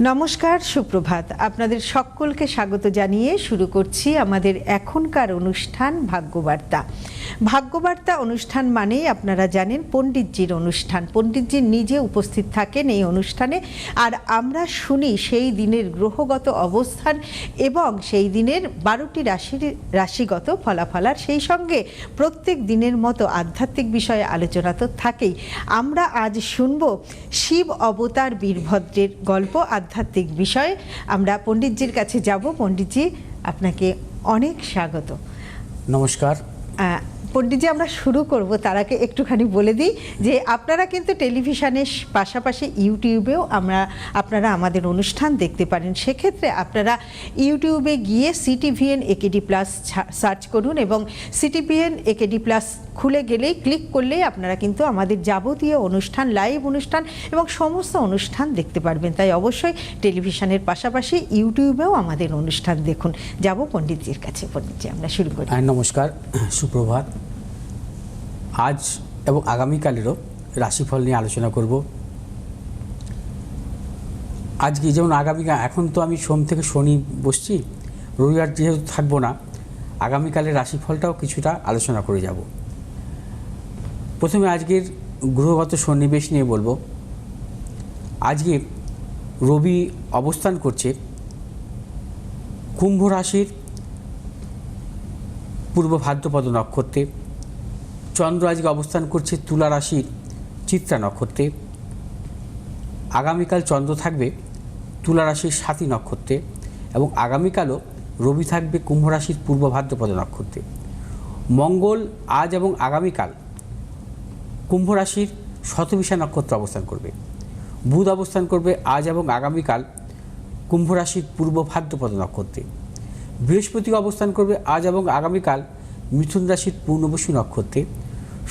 নমস্কার, সুপ্রভাত। আপনাদের সকলকে স্বাগত জানিয়ে শুরু করছি আমাদের এখনকার অনুষ্ঠান ভাগ্যবার্তা। ভাগ্যবার্তা অনুষ্ঠান মানেই আপনারা জানেন পণ্ডিতজির অনুষ্ঠান। পণ্ডিতজি নিজে উপস্থিত থাকেন এই অনুষ্ঠানে, আর আমরা শুনি সেই দিনের গ্রহগত অবস্থান এবং সেই দিনের 12টি রাশির রাশিগত ফলাফল, আর সেই সঙ্গে প্রত্যেক দিনের মতো আধ্যাত্মিক বিষয়ে আলোচনা তো থাকেই। আমরা আজ শুনব শিব অবতার বীরভদ্রের গল্প, আধ্যাত্মিক বিষয়ে। আমরা পণ্ডিতজির কাছে যাব। পণ্ডিতজি, আপনাকে অনেক স্বাগত। নমস্কার। পণ্ডিতজি, আমরা শুরু করব তার আগে একটুখানি বলে দিই যে আপনারা কিন্তু টেলিভিশনের পাশাপাশি ইউটিউবেও আপনারা আমাদের অনুষ্ঠান দেখতে পারেন। সেক্ষেত্রে আপনারা ইউটিউবে গিয়ে সিটিভিএন একেডি প্লাস সার্চ করুন এবং সিটিভিএন একেডি প্লাস খুলে গেলেই ক্লিক করলেই আপনারা কিন্তু আমাদের যাবতীয় অনুষ্ঠান, লাইভ অনুষ্ঠান এবং সমস্ত অনুষ্ঠান দেখতে পারবেন। তাই অবশ্যই টেলিভিশনের পাশাপাশি ইউটিউবেও আমাদের অনুষ্ঠান দেখুন। যাব পণ্ডিতজির কাছে। পণ্ডিতজি, আমরা শুরু করি। নমস্কার, সুপ্রভাত। আজ এবং আগামীকালেরও রাশিফল নিয়ে আলোচনা করব। আজকে যেমন এখন তো আমি সোম থেকে শনি বসছি, রবিবার যেহেতু থাকবো না, আগামীকালের রাশিফলটাও কিছুটা আলোচনা করে যাব। প্রথমে আজকের গ্রহগত সন্নিবেশ নিয়ে বলবো। আজকে রবি অবস্থান করছে কুম্ভ রাশির পূর্ব ভাদ্রপদ নক্ষত্রে। চন্দ্র আজকে অবস্থান করছে তুলা রাশির চিত্রা নক্ষত্রে। আগামীকাল চন্দ্র থাকবে তুলা রাশির সাথী নক্ষত্রে এবং আগামীকালও রবি থাকবে কুম্ভ রাশির পূর্ব ভাদ্রপদ নক্ষত্রে। মঙ্গল আজ এবং আগামীকাল কুম্ভ রাশির শতবিশা নক্ষত্রে অবস্থান করবে। বুধ অবস্থান করবে আজ এবং আগামীকাল কুম্ভ রাশির পূর্ব ভাদ্রপদ নক্ষত্রে। বৃহস্পতি অবস্থান করবে আজ এবং আগামীকাল মিথুন রাশির পূর্ণবসু নক্ষত্রে।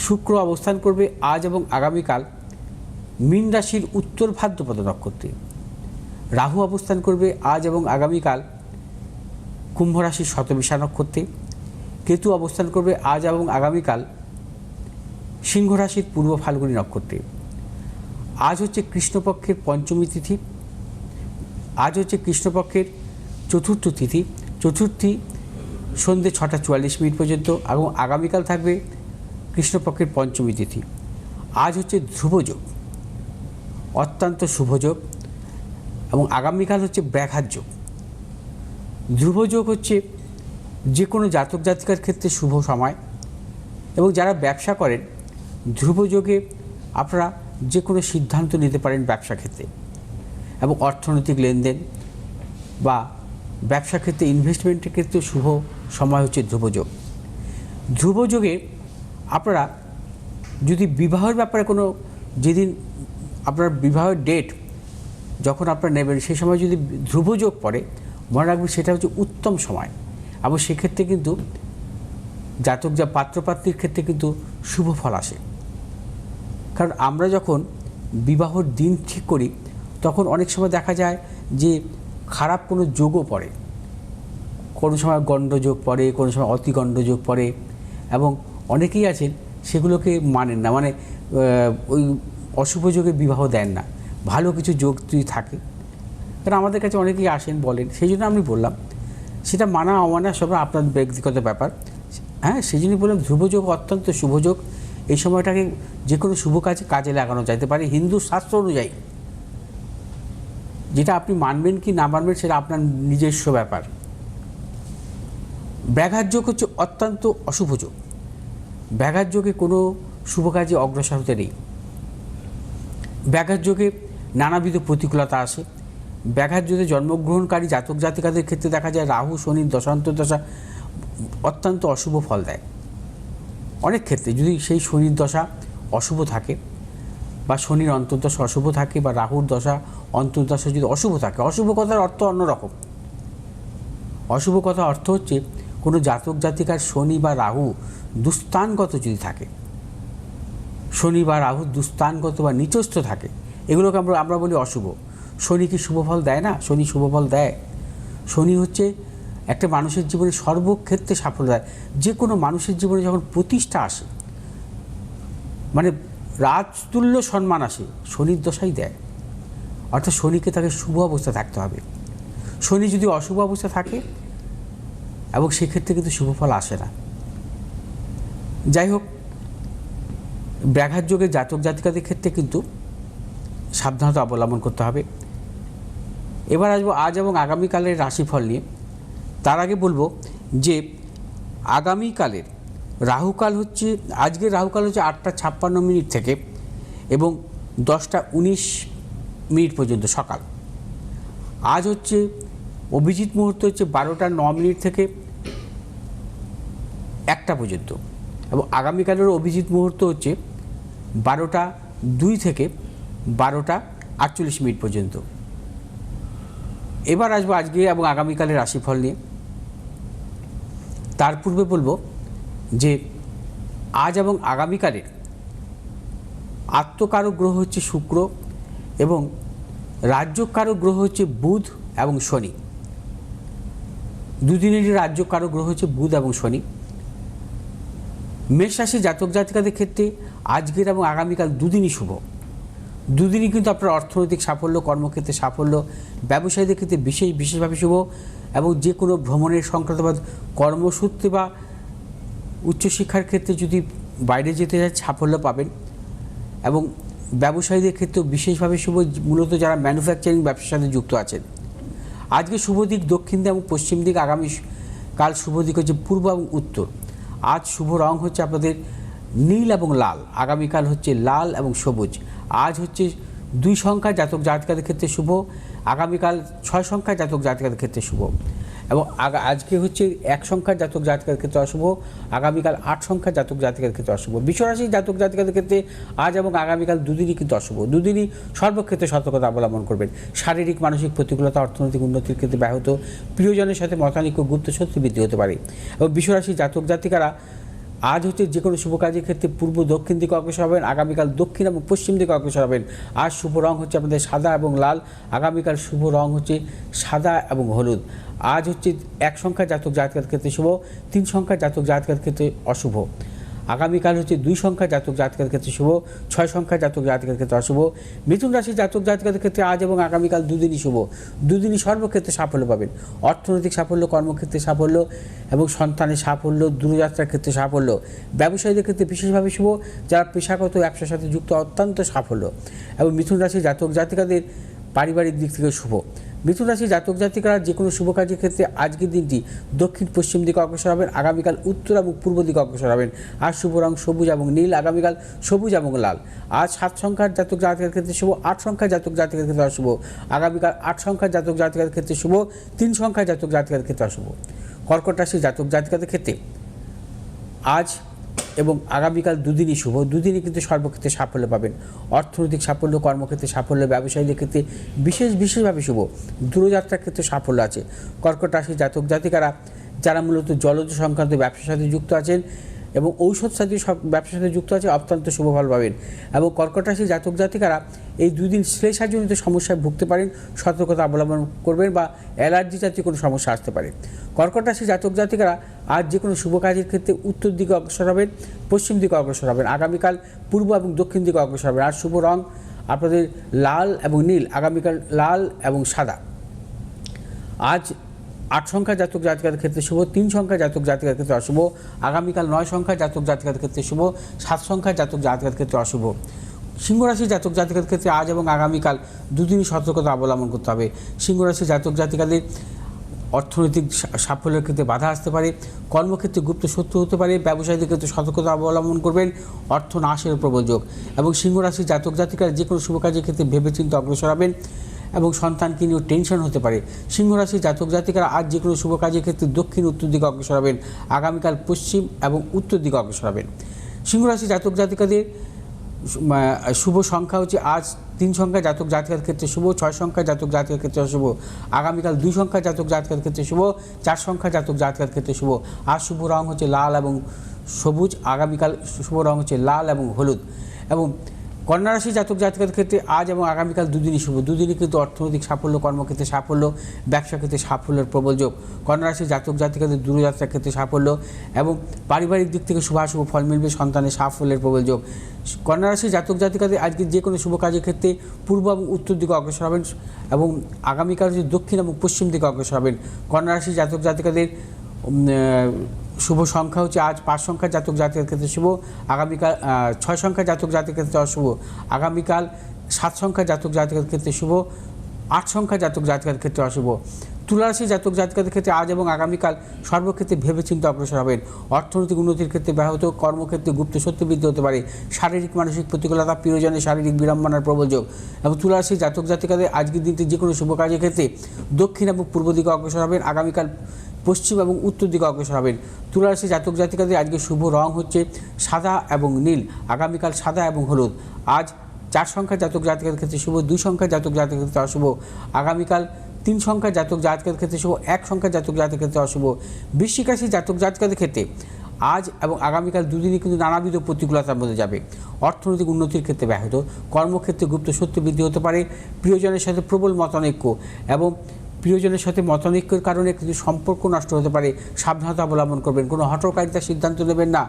শুক্র অবস্থান করবে আজ এবং আগামীকাল মীন রাশির উত্তর ভাদ্রপদ নক্ষত্রে। রাহু অবস্থান করবে আজ এবং আগামীকাল কুম্ভ রাশির শতবিশা নক্ষত্রে। কেতু অবস্থান করবে আজ এবং আগামীকাল সিংহ রাশির পূর্ব ফাল্গুনী নক্ষত্রে। আজ হচ্ছে কৃষ্ণপক্ষের পঞ্চমী তিথি। আজ হচ্ছে কৃষ্ণপক্ষের চতুর্থ তিথি। চতুর্থী সন্ধ্যে 6টা 44 মিনিট পর্যন্ত এবং আগামীকাল থাকবে কৃষ্ণপক্ষের পঞ্চমী তিথি। আজ হচ্ছে ধ্রুবযোগ, অত্যন্ত শুভযোগ, এবং আগামীকাল হচ্ছে ব্যাঘাত যোগ। ধ্রুবযোগ হচ্ছে যে কোনো জাতক জাতিকার ক্ষেত্রে শুভ সময়, এবং যারা ব্যবসা করেন ধ্রুবযোগে আপনারা যে কোনো সিদ্ধান্ত নিতে পারেন ব্যবসা ক্ষেত্রে, এবং অর্থনৈতিক লেনদেন বা ব্যবসা ক্ষেত্রে ইনভেস্টমেন্টের ক্ষেত্রে শুভ সময় হচ্ছে ধ্রুবযোগ। ধ্রুবযোগে আপনারা যদি বিবাহের ব্যাপারে কোনো, যেদিন আপনার বিবাহের ডেট যখন আপনারা নেবেন সেই সময় যদি ধ্রুবযোগ পড়ে, মনে রাখবেন সেটা হচ্ছে উত্তম সময়, এবং সেক্ষেত্রে কিন্তু জাতক যা পাত্রপাত্রীর ক্ষেত্রে কিন্তু শুভ ফল আসে। কারণ আমরা যখন বিবাহর দিন ঠিক করি তখন অনেক সময় দেখা যায় যে খারাপ কোনো যোগও পড়ে, কোনো সময় গণ্ডযোগ পড়ে, কোনো সময় অতিগণ্ডযোগ পড়ে, এবং অনেকেই আছেন সেগুলোকে মানেন না, মানে ওই অশুভ যোগে বিবাহ দেন না। ভালো কিছু যোগ যদি থাকে, কারণ আমাদের কাছে অনেকেই আসেন বলেন, সেই জন্য আমি বললাম সেটা মানা অমানা সব আপনার ব্যক্তিগত ব্যাপার। হ্যাঁ, সেই জন্যই বললাম ধ্রুবযোগ অত্যন্ত শুভযোগ। এই সময়টাকে যে কোনো শুভ কাজে লাগানো যেতে পারে হিন্দু শাস্ত্র অনুযায়ী। যেটা আপনি মানবেন কি না মানবেন সেটা আপনার নিজস্ব ব্যাপার। ব্যাঘাত যোগ হচ্ছে অত্যন্ত অশুভ যোগ। ব্যাঘাত যোগে কোনো শুভ কাজে অগ্রসর হতে নেই। ব্যাঘাত যোগে নানাবিধ প্রতিকূলতা আসে। ব্যাঘাত যোগে জন্মগ্রহণকারী জাতক জাতিকাদের ক্ষেত্রে দেখা যায় রাহু শনির দশান্তর্দশা অত্যন্ত অশুভ ফল দেয়। অনেক ক্ষেত্রে যদি সেই শনির দশা অশুভ থাকে বা শনির অন্তর্দশা অশুভ থাকে বা রাহুর দশা অন্তর্দশা যদি অশুভ থাকে, অশুভ কথার অর্থ অন্যরকম। অশুভ কথার অর্থ হচ্ছে কোনো জাতক জাতিকার শনি বা রাহু দুস্থানগত যদি থাকে, শনি বা রাহু দুস্থানগত বা নিচস্থ থাকে, এগুলোকে আমরা বলি অশুভ। শনি কি শুভ ফল দেয় না? শনি শুভ ফল দেয়। শনি হচ্ছে একটা মানুষের জীবনে সর্বক্ষেত্রে সাফল্য দেয়। যে কোনো মানুষের জীবনে যখন প্রতিষ্ঠা আসে, মানে রাজতুল্য সম্মান আসে, শনির দশাই দেয়। অর্থাৎ শনিকে তাকে শুভ অবস্থা থাকতে হবে। শনি যদি অশুভ অবস্থা থাকে এবং সেক্ষেত্রে কিন্তু শুভ ফল আসে না। যাই হোক, ব্যাঘাত যোগের জাতক জাতিকাদের ক্ষেত্রে কিন্তু সাবধানতা অবলম্বন করতে হবে। এবার আসবো আজ এবং আগামীকালের রাশিফল নিয়ে। তার আগে বলবো যে আগামীকালের রাহুকাল হচ্ছে, আজকের রাহুকাল হচ্ছে 8:56 থেকে এবং 10:19 পর্যন্ত সকাল। আজ হচ্ছে অভিজিৎ মুহূর্ত হচ্ছে 12:09 থেকে 1টা পর্যন্ত এবং আগামীকালের অভিজিৎ মুহূর্ত হচ্ছে 12:02 থেকে 12:48 পর্যন্ত। এবার আসবো আজকে এবং আগামীকালের রাশিফল নিয়ে। তার পূর্বে বলবো যে আজ এবং আগামীকালের আত্মকারক গ্রহ হচ্ছে শুক্র এবং রাজ্যকারক গ্রহ হচ্ছে বুধ এবং শনি। দুদিনেরই রাজ্যকারক গ্রহ হচ্ছে বুধ এবং শনি। মেষ রাশি জাতক জাতিকাদের ক্ষেত্রে আজকের এবং আগামীকাল দুদিনই শুভ। দুদিনই কিন্তু আপনার অর্থনৈতিক সাফল্য, কর্মক্ষেত্রে সাফল্য, ব্যবসায়ীদের ক্ষেত্রে বিশেষভাবে শুভ এবং যে কোনো ভ্রমণের সংক্রান্ত বা কর্মসূত্রে বা উচ্চশিক্ষার ক্ষেত্রে যদি বাইরে যেতে যায় সাফল্য পাবেন এবং ব্যবসায়ীদের ক্ষেত্রেও বিশেষভাবে শুভ, মূলত যারা ম্যানুফ্যাকচারিং ব্যবসার সাথে যুক্ত আছেন। আজকে শুভ দিক দক্ষিণ দিক এবং পশ্চিম দিক, আগামীকাল শুভ দিক হচ্ছে পূর্ব এবং উত্তর। আজ শুভ রং হচ্ছে আপনাদের নীল এবং লাল, আগামীকাল হচ্ছে লাল এবং সবুজ। আজ হচ্ছে 2 সংখ্যা জাতক জাতিকাদের ক্ষেত্রে শুভ, আগামীকাল 6 সংখ্যা জাতক জাতিকাদের ক্ষেত্রে শুভ এবং আজকে হচ্ছে 1 সংখ্যা জাতক জাতিকাদের ক্ষেত্রে অশুভ, আগামীকাল 8 সংখ্যা জাতক জাতিকাদের ক্ষেত্রে অশুভ। বিশ্বরাশি জাতক জাতিকাদের ক্ষেত্রে আজ এবং আগামীকাল দুদিনই কিন্তু অশুভ। দুদিনই সর্বক্ষেত্রে সতর্কতা অবলম্বন করবেন। শারীরিক মানসিক প্রতিকূলতা, অর্থনৈতিক উন্নতির ক্ষেত্রে ব্যাহত, প্রিয়জনের সাথে মতানৈক্য, গুপ্ত শত্রু বৃদ্ধি হতে পারে এবং বিশ্বরাশি জাতক জাতিকারা আজ হচ্ছে যে কোনো শুভ কাজের ক্ষেত্রে পূর্ব দক্ষিণ দিকে অগ্রসর হবেন, আগামীকাল দক্ষিণ এবং পশ্চিম দিকে অগ্রসর হবেন। আজ শুভ রং হচ্ছে আপনাদের সাদা এবং লাল, আগামীকাল শুভ রং হচ্ছে সাদা এবং হলুদ। আজ হচ্ছে 1 সংখ্যা জাতক জাতিকাদের ক্ষেত্রে শুভ, 3 সংখ্যা জাতক জাতিকাদের ক্ষেত্রে অশুভ। আগামীকাল হচ্ছে 2 সংখ্যা জাতক জাতিকাদের ক্ষেত্রে শুভ, 6 সংখ্যা জাতক জাতিকাদের ক্ষেত্রে অশুভ। মিথুন রাশি জাতক জাতিকাদের ক্ষেত্রে আজ এবং আগামীকাল দুদিনই শুভ। দুদিনই সর্বক্ষেত্রে সাফল্য পাবেন। অর্থনৈতিক সাফল্য, কর্মক্ষেত্রে সাফল্য এবং সন্তানের সাফল্য, দূরযাত্রার ক্ষেত্রে সাফল্য, ব্যবসায়ীদের ক্ষেত্রে বিশেষভাবে শুভ, যারা পেশাগত ব্যবসার সাথে যুক্ত অত্যন্ত সাফল্য এবং মিথুন রাশি জাতক জাতিকাদের পারিবারিক দিক থেকে শুভ। মিথুন রাশি জাতক জাতিকারা যে কোনো শুভ কাজের ক্ষেত্রে আজকের দিনটি দক্ষিণ পশ্চিম দিকে অগ্রসর হবেন, আগামীকাল উত্তর এবং পূর্ব দিকে অগ্রসর হবেন। আজ শুভ রং সবুজ এবং নীল, আগামীকাল সবুজ এবং লাল। আজ 7 সংখ্যার জাতক জাতিকার ক্ষেত্রে শুভ, 8 সংখ্যার জাতক জাতিকার ক্ষেত্রে অশুভ, আগামীকাল 8 সংখ্যার জাতক জাতিকার ক্ষেত্রে শুভ, 3 সংখ্যার জাতক জাতিকার ক্ষেত্রে অশুভ। কর্কট রাশি জাতক জাতিকাদের ক্ষেত্রে আজ এবং আগামীকাল দুদিনই শুভ। দুদিনই কিন্তু সর্বক্ষেত্রে সাফল্য পাবেন। অর্থনৈতিক সাফল্য, কর্মক্ষেত্রে সাফল্য, ব্যবসায়ীদের ক্ষেত্রে বিশেষভাবে শুভ। দূরযাত্রার ক্ষেত্রে সাফল্য আছে। কর্কট রাশি জাতক জাতিকারা যারা মূলত জলজ সংক্রান্ত ব্যবসার সাথে যুক্ত আছেন এবং ঔষধ জাতীয় সব ব্যবসার সাথে যুক্ত আছে, অত্যন্ত শুভ ফল পাবেন এবং কর্কট রাশি জাতক জাতিকারা এই 2 দিন শ্লেষাজনিত সমস্যায় ভুগতে পারেন, সতর্কতা অবলম্বন করবেন বা অ্যালার্জি জাতীয় কোনো সমস্যা আসতে পারে। কর্কট রাশি জাতক জাতিকারা আজ যে কোনো শুভ কাজের ক্ষেত্রে উত্তর দিকে অগ্রসর হবেন, পশ্চিম দিকে অগ্রসর হবেন, আগামীকাল পূর্ব এবং দক্ষিণ দিকে অগ্রসর হবেন। আজ শুভ রং আপনাদের লাল এবং নীল, আগামীকাল লাল এবং সাদা। আজ 8 সংখ্যা জাতক জাতিকাদের ক্ষেত্রে শুভ, 3 সংখ্যা জাতক জাতিকাদের ক্ষেত্রে অশুভ, আগামীকাল 9 সংখ্যা জাতক জাতিকাদের ক্ষেত্রে শুভ, 7 সংখ্যা জাতক জাতিকাদের ক্ষেত্রে অশুভ। সিংহরাশি জাতক জাতিকাদের ক্ষেত্রে আজ এবং আগামীকাল দুদিনই সতর্কতা অবলম্বন করতে হবে। সিংহরাশি জাতক জাতিকাদের অর্থনৈতিক সাফল্যের ক্ষেত্রে বাধা আসতে পারে, কর্মক্ষেত্রে গুপ্ত শত্রু হতে পারে, ব্যবসায়ীদের ক্ষেত্রে সতর্কতা অবলম্বন করবেন, অর্থ নাশের প্রবল যোগ এবং সিংহরাশি জাতক জাতিকারা যে কোনো শুভ কাজের ক্ষেত্রে ভেবেচিন্তে অগ্রসর হবেন এবং সন্তানকে নিয়েও টেনশন হতে পারে। সিংহরাশি জাতক জাতিকারা আজ যে কোনো শুভ কাজের ক্ষেত্রে দক্ষিণ উত্তর দিকে অগ্রসর হবেন, আগামীকাল পশ্চিম এবং উত্তর দিকে অগ্রসর হবেন। সিংহরাশি জাতক জাতিকাদের শুভ সংখ্যা হচ্ছে আজ 3 সংখ্যা জাতক জাতিকার ক্ষেত্রে শুভ, 6 সংখ্যা জাতক জাতিকার ক্ষেত্রে অশুভ, আগামীকাল 2 সংখ্যা জাতক জাতিকার ক্ষেত্রে শুভ, 4 সংখ্যা জাতক জাতিকার ক্ষেত্রে শুভ। আজ শুভ রং হচ্ছে লাল এবং সবুজ, আগামীকাল শুভ রং হচ্ছে লাল এবং হলুদ এবং কন্যা রাশি জাতক জাতিকাদের ক্ষেত্রে আজ এবং আগামীকাল দুদিনই শুভ। দুদিনই কিন্তু অর্থনৈতিক সাফল্য, কর্মক্ষেত্রে সাফল্য, ব্যবসা ক্ষেত্রে সাফল্যের প্রবল যোগ। কন্যা রাশি জাতক জাতিকাদের দূরযাত্রার ক্ষেত্রে সাফল্য এবং পারিবারিক দিক থেকে শুভাশুভ ফল মিলবে, সন্তানের সাফল্যের প্রবল যোগ। কন্যা রাশি জাতক জাতিকাদের আজকে যে কোনো শুভ কাজের ক্ষেত্রে পূর্ব এবং উত্তর দিকে অগ্রসর হবেন এবং আগামীকাল দক্ষিণ এবং পশ্চিম দিকে অগ্রসর হবেন। কন্যা রাশি জাতক জাতিকাদের শুভ সংখ্যা হচ্ছে আজ 5 সংখ্যার জাতক জাতিকের ক্ষেত্রে শুভ, আগামীকাল 6 সংখ্যার জাতক জাতিকের ক্ষেত্রে অশুভ, আগামীকাল 7 সংখ্যার জাতক জাতিকের ক্ষেত্রে শুভ, 8 সংখ্যার জাতক জাতিকের ক্ষেত্রে অশুভ। তুলা রাশি জাতক জাতিকাদের ক্ষেত্রে আজ এবং আগামীকাল সর্বক্ষেত্রে ভেবেচিন্তে অগ্রসর হবেন। অর্থনৈতিক উন্নতির ক্ষেত্রে ব্যাহত, কর্মক্ষেত্রে গুপ্ত সত্য বৃদ্ধি হতে পারে। শারীরিক মানসিক প্রতিকূলতা, প্রিয়জনের শারীরিক বিড়ম্বনার প্রবল যোগ। এবং তুলা রাশি জাতক জাতিকাদের আজকের দিনটি যে কোনো শুভ কাজের ক্ষেত্রে দক্ষিণ এবং পূর্ব দিকে অগ্রসর হবেন, আগামীকাল পশ্চিম এবং উত্তর দিকে অগ্রসর হবেন। তুলা রাশি জাতক জাতিকাদের আজকে শুভ রং হচ্ছে সাদা এবং নীল, আগামীকাল সাদা এবং হলুদ। আজ 4 সংখ্যার জাতক জাতিকের ক্ষেত্রে শুভ, 2 সংখ্যার জাতক জাতিকের ক্ষেত্রে অশুভ, আগামীকাল 3 সংখ্যার জাতক জাতিকের ক্ষেত্রে শুভ, 1 সংখ্যার জাতক জাতিকের ক্ষেত্রে অশুভ। বৃশ্চিক রাশি জাতক জাতিকাদের ক্ষেত্রে আজ এবং আগামীকাল দুদিনই কিন্তু নানাবিধ প্রতিকূলতার মধ্যে যাবে। অর্থনৈতিক উন্নতির ক্ষেত্রে ব্যাহত, কর্মক্ষেত্রে গুপ্ত সত্য বৃদ্ধি হতে পারে। প্রিয়জনের সাথে প্রবল মতানৈক্য এবং প্রিয়জনের সাথে মতানৈক্যের কারণে কিছু সম্পর্ক নষ্ট হতে পারে, সাবধানতা অবলম্বন করবেন। কোনো হঠকারিতার সিদ্ধান্ত নেবেন না।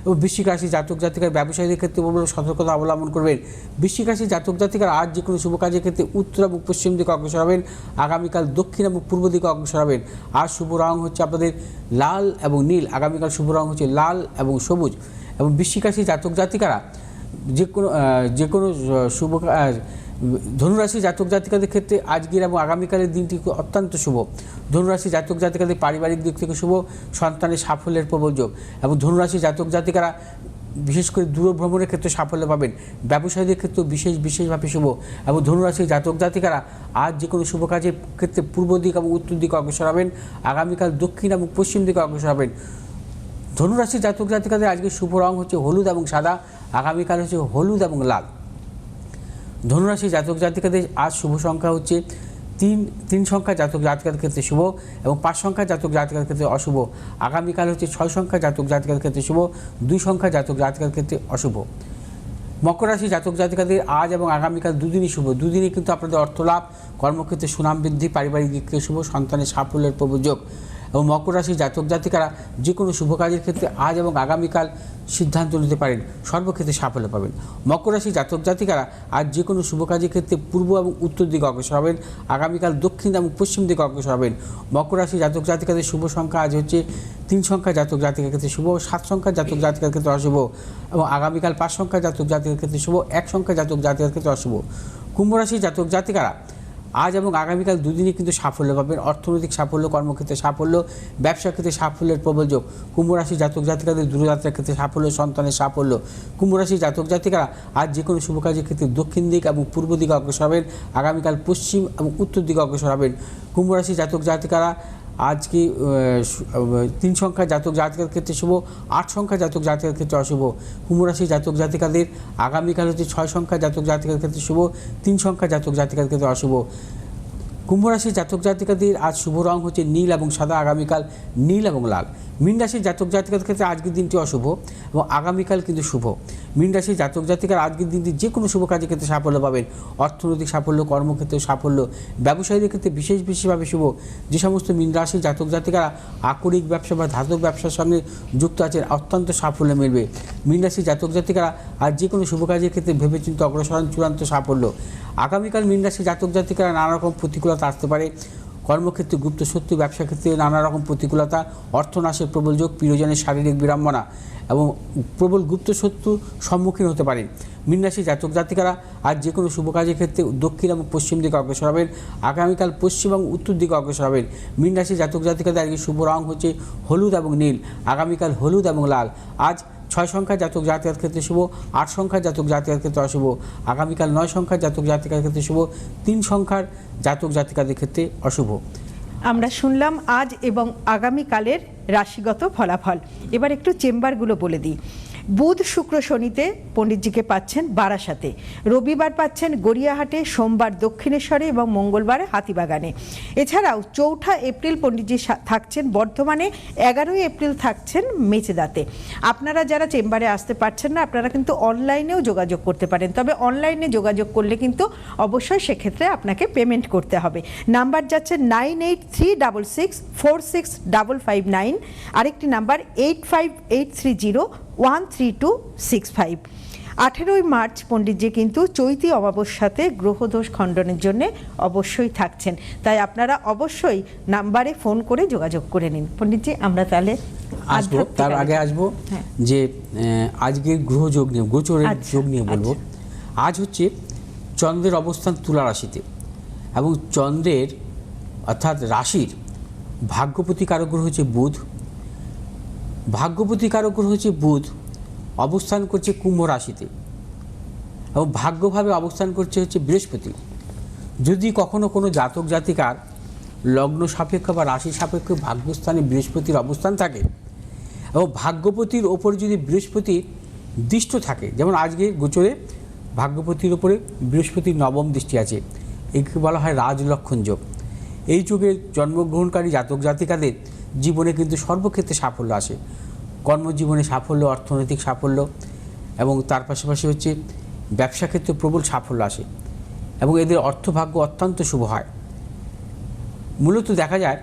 এবং বৃশ্চিক রাশি জাতক জাতিকার ব্যবসায়ীদের ক্ষেত্রে প্রবল সতর্কতা অবলম্বন করবেন। বৃশ্চিক রাশি জাতক জাতিকার আজ যে কোনো শুভ কাজের ক্ষেত্রে উত্তর এবং পশ্চিম দিকে অগ্রসর হবেন, আগামীকাল দক্ষিণ এবং পূর্ব দিকে অগ্রসর হবেন। আজ শুভ রং হচ্ছে আপনাদের লাল এবং নীল, আগামীকাল শুভ রং হচ্ছে লাল এবং সবুজ। এবং বৃশ্চিক রাশি জাতক জাতিকারা যে কোনো শুভ ধনুরাশি জাতক জাতিকাদের ক্ষেত্রে আজকের এবং আগামীকালের দিনটি অত্যন্ত শুভ। ধনুরাশি জাতক জাতিকাদের পারিবারিক দিক থেকে শুভ, সন্তানের সাফল্যের প্রবল যোগ। এবং ধনুরাশি জাতক জাতিকারা বিশেষ করে দূর ভ্রমণের ক্ষেত্রে সাফল্য পাবেন, ব্যবসায়ীদের ক্ষেত্রেও বিশেষভাবে শুভ। এবং ধনুরাশি জাতক জাতিকারা আজ যে কোনো শুভ কাজের ক্ষেত্রে পূর্ব দিক এবং উত্তর দিকে অগ্রসর হবেন, আগামীকাল দক্ষিণ এবং পশ্চিম দিকে অগ্রসর হবেন। ধনুরাশি জাতক জাতিকাদের আজকে শুভ রং হচ্ছে হলুদ এবং সাদা, আগামীকাল হচ্ছে হলুদ এবং লাল। ধনুরাশি জাতক জাতিকাদের আজ শুভ সংখ্যা হচ্ছে 3 সংখ্যা জাতক জাতিকাদের ক্ষেত্রে শুভ এবং 5 সংখ্যা জাতক জাতিকাদের ক্ষেত্রে অশুভ, আগামীকাল হচ্ছে 6 সংখ্যা জাতক জাতিকাদের ক্ষেত্রে শুভ, 2 সংখ্যা জাতক জাতিকাদের ক্ষেত্রে অশুভ। মকর রাশি জাতক জাতিকাদের আজ এবং আগামীকাল দুদিনই শুভ। দুদিনই কিন্তু আপনাদের অর্থলাভ, কর্মক্ষেত্রে সুনাম বৃদ্ধি, পারিবারিক দিক থেকে শুভ, সন্তানের সাফল্যের প্রবল যোগ। এবং মকর রাশি জাতক জাতিকারা যে কোনো শুভ কাজের ক্ষেত্রে আজ এবং আগামীকাল সিদ্ধান্ত নিতে পারেন, সর্বক্ষেত্রে সাফল্য পাবেন। মকর রাশি জাতক জাতিকারা আজ যে কোনো শুভ কাজের ক্ষেত্রে পূর্ব এবং উত্তর দিকে অগ্রসর হবেন, আগামীকাল দক্ষিণ এবং পশ্চিম দিকে অগ্রসর হবেন। মকর রাশি জাতক জাতিকাদের শুভ সংখ্যা আজ হচ্ছে 3 সংখ্যা জাতক জাতিকার ক্ষেত্রে শুভ, 7 সংখ্যা জাতক জাতিকার ক্ষেত্রে অশুভ এবং আগামীকাল 5 সংখ্যা জাতক জাতিকার ক্ষেত্রে শুভ, 1 সংখ্যা জাতক জাতিকার ক্ষেত্রে অশুভ। কুম্ভ রাশি জাতক জাতিকারা আজ এবং আগামীকাল দুদিনই কিন্তু সাফল্য পাবেন, অর্থনৈতিক সাফল্য, কর্মক্ষেত্রে সাফল্য, ব্যবসা ক্ষেত্রে সাফল্যের প্রবল যোগ। কুম্ভ রাশি জাতক জাতিকাদের দূরযাত্রার ক্ষেত্রে সাফল্য, সন্তানের সাফল্য। কুম্ভ রাশি জাতক জাতিকারা আজ যে কোনো শুভ কাজের ক্ষেত্রে দক্ষিণ দিক এবং পূর্ব দিকে অগ্রসর হবেন, আগামীকাল পশ্চিম এবং উত্তর দিকে অগ্রসর হবেন। কুম্ভ রাশি জাতক জাতিকারা আজকে 3 সংখ্যা জাতক জাতিকার ক্ষেত্রে শুভ, 8 সংখ্যা জাতক জাতিকার ক্ষেত্রে অশুভ। কুম্ভ রাশি জাতক জাতিকাদের আগামীকাল হচ্ছে 6 সংখ্যা জাতক জাতিকার ক্ষেত্রে শুভ, 3 সংখ্যা জাতক জাতিকার ক্ষেত্রে অশুভ। কুম্ভ রাশির জাতক জাতিকাদের আজ শুভ রং হচ্ছে নীল এবং সাদা, আগামীকাল নীল এবং লাল। মীন রাশির জাতক জাতিকাদের ক্ষেত্রে আজকের দিনটি অশুভ এবং আগামীকাল কিন্তু শুভ। মীন রাশির জাতক জাতিকার আজকের দিনটি যে কোনো শুভ কাজের ক্ষেত্রে সাফল্য পাবেন, অর্থনৈতিক সাফল্য, কর্মক্ষেত্রে সাফল্য, ব্যবসায়ীদের ক্ষেত্রে বিশেষভাবে শুভ। যে সমস্ত মীন রাশির জাতক জাতিকারা আকরিক ব্যবসা বা ধাতব ব্যবসার সঙ্গে যুক্ত আছেন, অত্যন্ত সাফল্য মিলবে। মীন রাশির জাতক জাতিকারা আজ যে কোনো শুভ কাজের ক্ষেত্রে ভেবেচিন্তে অগ্রসর, চূড়ান্ত সাফল্য। আগামীকাল মীন রাশির জাতক জাতিকারা নানা রকম প্রতিকূলতা আসতে পারে, কর্মক্ষেত্রে গুপ্ত শত্রু, ব্যবসা ক্ষেত্রে নানা রকম প্রতিকূলতা, অর্থনাশের প্রবল যোগ, প্রিয়জনের শারীরিক বিড়ম্বনা এবং প্রবল গুপ্ত শত্রু সম্মুখীন হতে পারেন। মীন রাশি জাতক জাতিকারা আজ যে কোনো শুভ কাজের ক্ষেত্রে দক্ষিণ এবং পশ্চিম দিকে অগ্রসর হবেন, আগামীকাল পশ্চিম এবং উত্তর দিকে অগ্রসর হবেন। মীন রাশি জাতক জাতিকাদের আজকে শুভ রং হচ্ছে হলুদ এবং নীল, আগামীকাল হলুদ এবং লাল। আজ 6 সংখ্যা জাতক জাতিকার ক্ষেত্রে শুভ, 8 সংখ্যার জাতক জাতিকার ক্ষেত্রে অশুভ, আগামীকাল 9 সংখ্যার জাতক জাতিকার ক্ষেত্রে শুভ, 3 সংখ্যার জাতক জাতিকাদের ক্ষেত্রে অশুভ। আমরা শুনলাম আজ এবং আগামীকালের রাশিগত ফলাফল। এবার একটু চেম্বারগুলো বলে দিই। বুধ শুক্র শনিতে পণ্ডিতজিকে পাচ্ছেন বারাসাতে, রবিবার পাচ্ছেন গড়িয়াহাটে, সোমবার দক্ষিণেশ্বরে এবং মঙ্গলবার হাতিবাগানে। এছাড়াও 4 এপ্রিল পণ্ডিতজি থাকছেন বর্ধমানে, 11 এপ্রিল থাকছেন মেচেদাতে। আপনারা যারা চেম্বারে আসতে পারছেন না, আপনারা কিন্তু অনলাইনেও যোগাযোগ করতে পারেন, তবে অনলাইনে যোগাযোগ করলে কিন্তু অবশ্যই সেক্ষেত্রে আপনাকে পেমেন্ট করতে হবে। নাম্বার যাচ্ছে 9836646559, আরেকটি নাম্বার 8583013265। 18 মার্চ পণ্ডিতজি কিন্তু চৈতি অমাবস্যাতে গ্রহদোষ খণ্ডনের জন্য অবশ্যই থাকছেন, তাই আপনারা অবশ্যই নাম্বারে ফোন করে যোগাযোগ করে নিন। পণ্ডিতজি, আমরা তাহলে আসবো, তার আগে আসবো যে আজকের গ্রহযোগ নিয়ে, গোচরের যোগ নিয়ে বলবো। আজ হচ্ছে চন্দ্রের অবস্থান তুলা রাশিতে, এবং চন্দ্রের অর্থাৎ রাশির ভাগ্যপতি কারক গ্রহ হচ্ছে বুধ। ভাগ্যপতি কারক গ্রহ হচ্ছে বুধ, অবস্থান করছে কুম্ভ রাশিতে, এবং ভাগ্যভাবে অবস্থান করছে হচ্ছে বৃহস্পতি। যদি কখনো কোনো জাতক জাতিকার লগ্ন সাপেক্ষ বা রাশি সাপেক্ষ ভাগ্যস্থানে বৃহস্পতির অবস্থান থাকে, এবং ভাগ্যপতির ওপর যদি বৃহস্পতি দৃষ্ট থাকে, যেমন আজকে গোচরে ভাগ্যপতির ওপরে বৃহস্পতির নবম দৃষ্টি আছে, একে বলা হয় রাজলক্ষণ যোগ। এই যুগে জন্মগ্রহণকারী জাতক জাতিকাদের জীবনে কিন্তু সর্বক্ষেত্রে সাফল্য আসে, কর্মজীবনে সাফল্য, অর্থনৈতিক সাফল্য, এবং তার পাশাপাশি হচ্ছে ব্যবসা ক্ষেত্রে প্রবল সাফল্য আসে, এবং এদের অর্থভাগ্য অত্যন্ত শুভ হয়। মূলত দেখা যায়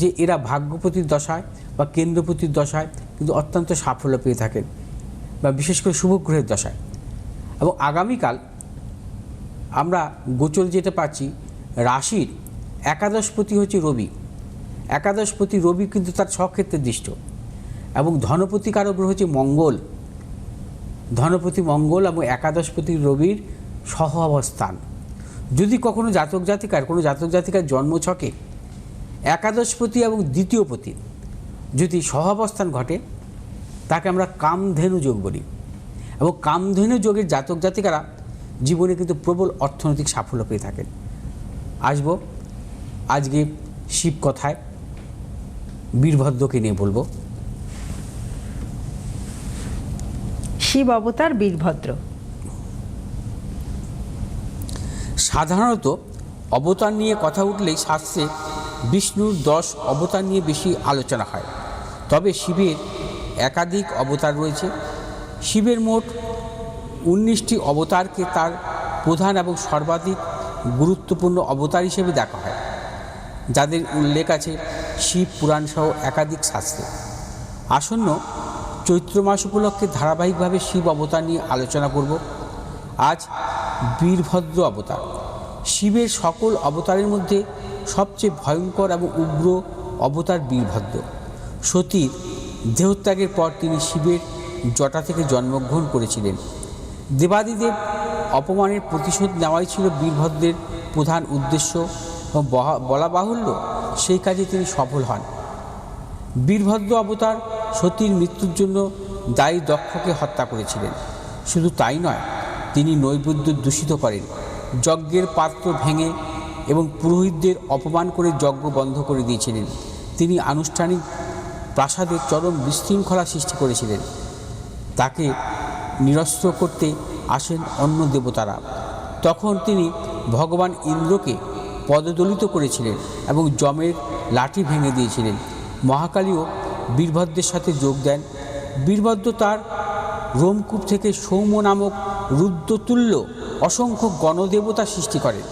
যে এরা ভাগ্যপতির দশায় বা কেন্দ্রপতির দশায় কিন্তু অত্যন্ত সাফল্য পেয়ে থাকেন, বা বিশেষ করে শুভগ্রহের দশায়। এবং আগামীকাল আমরা গোচর যেটা পাচ্ছি, রাশির একাদশপতি হচ্ছে রবি। একাদশপতি রবি কিন্তু তার স্বক্ষেত্রে দৃষ্ট, এবং ধনপতি কারক গ্রহ হচ্ছে মঙ্গল। ধনপতি মঙ্গল এবং একাদশপতি রবির সহ অবস্থান। যদি কখনো জাতক জাতিকার জন্মছকে একাদশপতি এবং দ্বিতীয়পতি যদি সহাবস্থান ঘটে, তাকে আমরা কামধেনু যোগ বলি, এবং কামধেনু যোগের জাতক জাতিকারা জীবনে কিন্তু প্রবল অর্থনৈতিক সাফল্য পেয়ে থাকেন। আসবো আজকে শিব কথায়, বীরভদ্রকে নিয়ে বলবো। শিব অবতার বীরভদ্র। সাধারণত অবতার নিয়ে কথা উঠলেই শাস্ত্রে বিষ্ণুর 10 অবতার নিয়ে বেশি আলোচনা হয়, তবে শিবের একাধিক অবতার রয়েছে। শিবের মোট 19টি অবতারকে তার প্রধান এবং সর্বাধিক গুরুত্বপূর্ণ অবতার হিসেবে দেখা হয়, যাদের উল্লেখ আছে শিব পুরাণ সহ একাধিক শাস্ত্রে। আসন্ন চৈত্র মাস উপলক্ষে ধারাবাহিকভাবে শিব অবতার নিয়ে আলোচনা করব। আজ বীরভদ্র অবতার। শিবের সকল অবতারের মধ্যে সবচেয়ে ভয়ঙ্কর এবং উগ্র অবতার বীরভদ্র। সতীর দেহত্যাগের পর তিনি শিবের জটা থেকে জন্মগ্রহণ করেছিলেন। দেবাদিদেব অপমানের প্রতিশোধ নেওয়াই ছিল বীরভদ্রের প্রধান উদ্দেশ্য, এবং বলা বাহুল্য সেই কাজে তিনি সফল হন। বীরভদ্র অবতার সতীর মৃত্যুর জন্য দায়ী দক্ষকে হত্যা করেছিলেন। শুধু তাই নয়, তিনি নৈবেদ্য দূষিত করেন, যজ্ঞের পাত্র ভেঙে এবং পুরোহিতদের অপমান করে যজ্ঞ বন্ধ করে দিয়েছিলেন। তিনি আনুষ্ঠানিক প্রাসাদে চরম বিশৃঙ্খলা সৃষ্টি করেছিলেন। তাকে নিরস্ত করতে আসেন অন্য দেবতারা। তখন তিনি ভগবান ইন্দ্রকে পদদলিত করেছিলেন এবং যমের লাঠি ভেঙে দিয়েছিলেন। মহাকালীও বীরভদ্রের সাথে যোগ দেন। বীরভদ্র তার রোমকূপ থেকে সৌম্য নামক রুদ্রতুল্য অসংখ্য গণদেবতা সৃষ্টি করেন।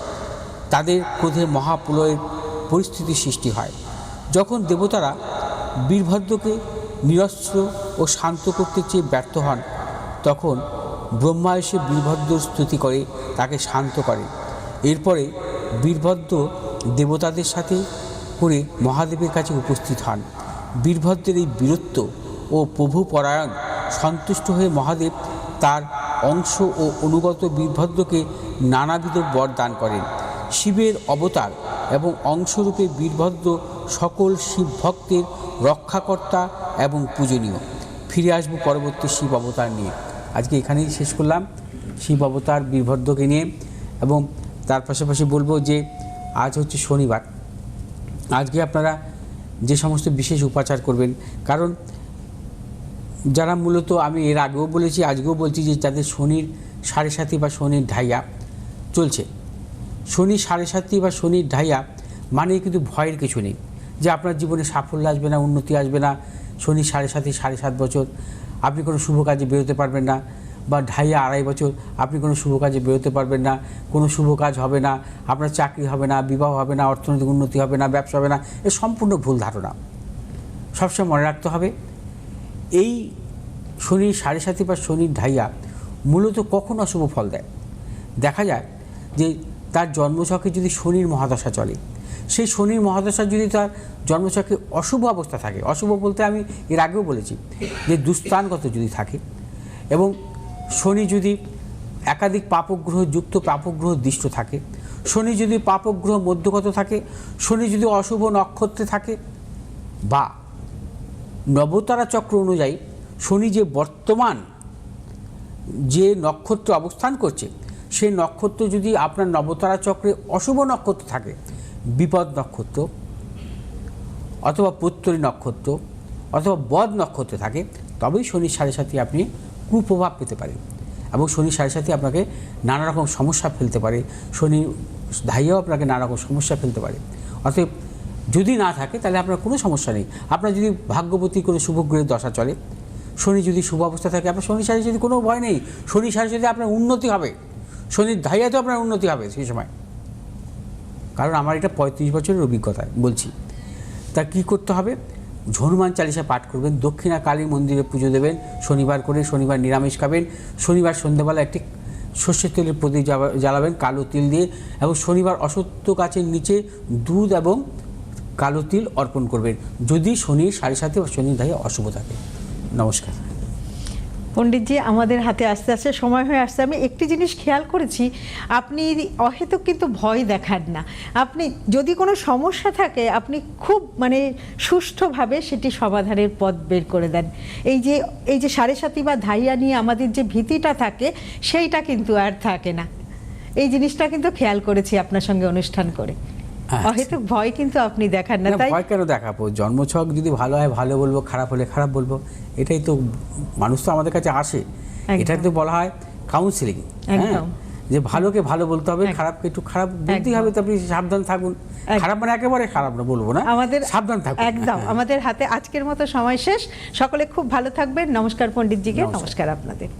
তাদের ক্রোধে মহাপ্রলয়ের পরিস্থিতি সৃষ্টি হয়। যখন দেবতারা বীরভদ্রকে নিরস্ত্র ও শান্ত করতে চেয়ে ব্যর্থ হন, তখন ব্রহ্মা এসে বীরভদ্রর স্তুতি করে তাকে শান্ত করেন। এরপরে বীরভদ্র দেবতাদের সাথে করে মহাদেবের কাছে উপস্থিত হন। বীরভদ্রের এই বীরত্ব ও প্রভুপরায়ণ সন্তুষ্ট হয়ে মহাদেব তার অংশ ও অনুগত বীরভদ্রকে নানাবিধ বর দান করেন। শিবের অবতার এবং অংশরূপে বীরভদ্র সকল শিব ভক্তের রক্ষাকর্তা এবং পূজনীয়। ফিরে আসবো পরবর্তী শিব অবতার নিয়ে। আজকে এখানেই শেষ করলাম শিব অবতার বীরভদ্রকে নিয়ে, এবং তার পাশাপাশি বলবো যে আজ হচ্ছে শনিবার। আজকে আপনারা যে সমস্ত বিশেষ উপাচার করবেন, কারণ যারা মূলত, আমি এর আগেও বলেছি আজকেও বলছি, যে যাদের শনির 7.5 বা শনির ঢাইয়া চলছে, শনি 7.5 বা শনির ঢাইয়া মানে কিন্তু ভয়ের কিছু নেই যে আপনার জীবনে সাফল্য আসবে না, উন্নতি আসবে না। শনি 7.5 বছর আপনি কোনো শুভ কাজে বেরোতে পারবেন না, বা ঢাইয়া 2.5 বছর আপনি কোনো শুভ কাজে বেরোতে পারবেন না, কোনো শুভ কাজ হবে না, আপনার চাকরি হবে না, বিবাহ হবে না, অর্থনৈতিক উন্নতি হবে না, ব্যবসা হবে না। এ সম্পূর্ণ ভুল ধারণা। সবসময় মনে রাখতে হবে, এই শনি 7.5 বা শনির ঢাইয়া মূলত কখন অশুভ ফল দেয়। দেখা যায় যে তার জন্মছকে যদি শনির মহাদশা চলে, সেই শনির মহাদশা যদি তার জন্মছকে অশুভ অবস্থা থাকে, অশুভ বলতে আমি এর আগেও বলেছি যে দুস্থানগত যদি থাকে, এবং শনি যদি একাধিক পাপগ্রহ যুক্ত পাপগ্রহ দৃষ্ট থাকে, শনি যদি পাপগ্রহ মধ্যগত থাকে, শনি যদি অশুভ নক্ষত্রে থাকে, বা নবতারা চক্র অনুযায়ী শনি যে বর্তমান যে নক্ষত্রে অবস্থান করছে, সেই নক্ষত্র যদি আপনার নবতারা চক্রে অশুভ নক্ষত্র থাকে, বিপদ নক্ষত্র অথবা পুত্তরী নক্ষত্র অথবা বদ নক্ষত্রে থাকে, তবেই শনির 7.5 আপনি কুপ্রভাব পেতে পারেন, এবং শনির 7.5 আপনাকে নানা রকম সমস্যা ফেলতে পারে, শনির ধাইয়াও আপনাকে নানা রকম সমস্যা ফেলতে পারে। অতএব যদি না থাকে তাহলে আপনার কোনো সমস্যা নেই। আপনার যদি ভাগ্যবতী কোনো শুভগ্রহের দশা চলে, শনি যদি শুভ অবস্থা থাকে, আপনার শনির 7.5 কোনো ভয় নেই। শনির 7.5 আপনার উন্নতি হবে, শনির ধাইয়াতেও আপনার উন্নতি হবে সেই সময়। কারণ আমার এটা 35 বছরের অভিজ্ঞতা বলছি। তা কী করতে হবে? হনুমান চালিসা পাঠ করবেন, দক্ষিণা কালী মন্দিরে পুজো দেবেন শনিবার করে, শনিবার নিরামিষ খাবেন, শনিবার সন্ধ্যাবেলা একটি সর্ষের তেলের প্রদীপ জ্বালাবেন কালো তিল দিয়ে, এবং শনিবার অশ্বত্থ গাছের নিচে দুধ এবং কালো তিল অর্পণ করবেন, যদি শনির 7.5 বা শনির ধাইয়া অশুভ থাকে। নমস্কার। পণ্ডিতজি, আমাদের হাতে আস্তে আস্তে সময় হয়ে আসছে। আমি একটি জিনিস খেয়াল করেছি, আপনি অহেতুক কিন্তু ভয় দেখান না। আপনি যদি কোনো সমস্যা থাকে, আপনি খুব মানে সুষ্ঠুভাবে সেটি সমাধানের পথ বের করে দেন। এই যে 7.5 বা ধাইয়া নিয়ে আমাদের যে ভীতিটা থাকে, সেইটা কিন্তু আর থাকে না। এই জিনিসটা কিন্তু খেয়াল করেছি আপনার সঙ্গে অনুষ্ঠান করে। অহেতুক ভয় কিন্তু আপনি দেখান না। তাই ভয় কেন দেখাবো? জন্মছক যদি ভালো হয় ভালো বলবো, খারাপ হলে খারাপ বলবো। এটাই তো, মানুষ তো আমাদের কাছে আসে, এটা তো বলা হয় কাউন্সিলিং। যে ভালোকে ভালো বলতে হবে, খারাপকে একটু খারাপ বলতেই হবে। তো আপনি সাবধান থাকুন। খারাপ মানে একেবারে খারাপ না বলবো না, আমাদের সাবধান থাকুন। একদম। আমাদের হাতে আজকের মতো সময় শেষ। সকলে খুব ভালো থাকবেন। নমস্কার পণ্ডিতজিকে, নমস্কার আপনাদের।